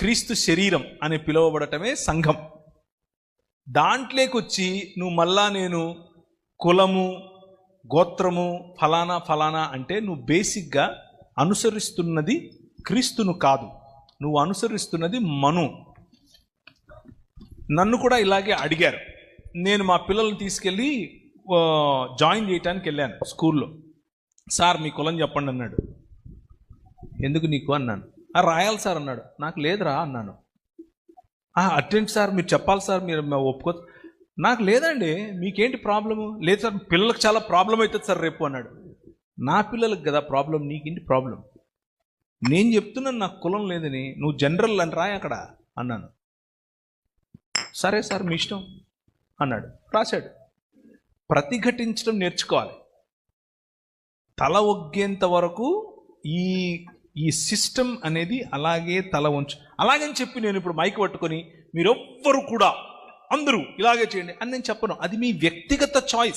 క్రీస్తు శరీరం అని పిలువబడటమే సంఘం. దాంట్లోకి వచ్చి నువ్వు మళ్ళా నేను కులము గోత్రము ఫలానా ఫలానా అంటే నువ్వు బేసిక్గా అనుసరిస్తున్నది క్రీస్తును కాదు, నువ్వు అనుసరిస్తున్నది మను. నన్ను కూడా ఇలాగే అడిగారు. నేను మా పిల్లల్ని తీసుకెళ్ళి జాయిన్ చేయడానికి వెళ్ళాను స్కూల్లో. సార్ మీ కులం చెప్పండి అన్నాడు. ఎందుకు నీకు అన్నాను. రాయాలి సార్ అన్నాడు. నాకు లేదురా అన్నాను. అటెండ్ సార్ మీరు చెప్పాలి సార్, మీరు ఒప్పుకో. నాకు లేదండి, మీకేంటి ప్రాబ్లము? లేదు సార్ పిల్లలకు చాలా ప్రాబ్లం అవుతుంది సార్ రేపు అన్నాడు. నా పిల్లలకు కదా ప్రాబ్లం, నీకేంటి ప్రాబ్లం? నేను చెప్తున్నాను నాకు కులం లేదని, నువ్వు జనరల్ అని రాయి అక్కడ అన్నాను. సరే సార్ మీ ఇష్టం అన్నాడు, రాశాడు. ప్రతిఘటించడం నేర్చుకోవాలి. తల ఒగ్గేంత వరకు ఈ సిస్టమ్ అనేది అలాగే తల వంచు. అలాగని చెప్పి నేను ఇప్పుడు మైక్ పట్టుకొని మీరెవ్వరు కూడా అందరూ ఇలాగే చేయండి అని నేను చెప్పను. అది మీ వ్యక్తిగత చాయిస్.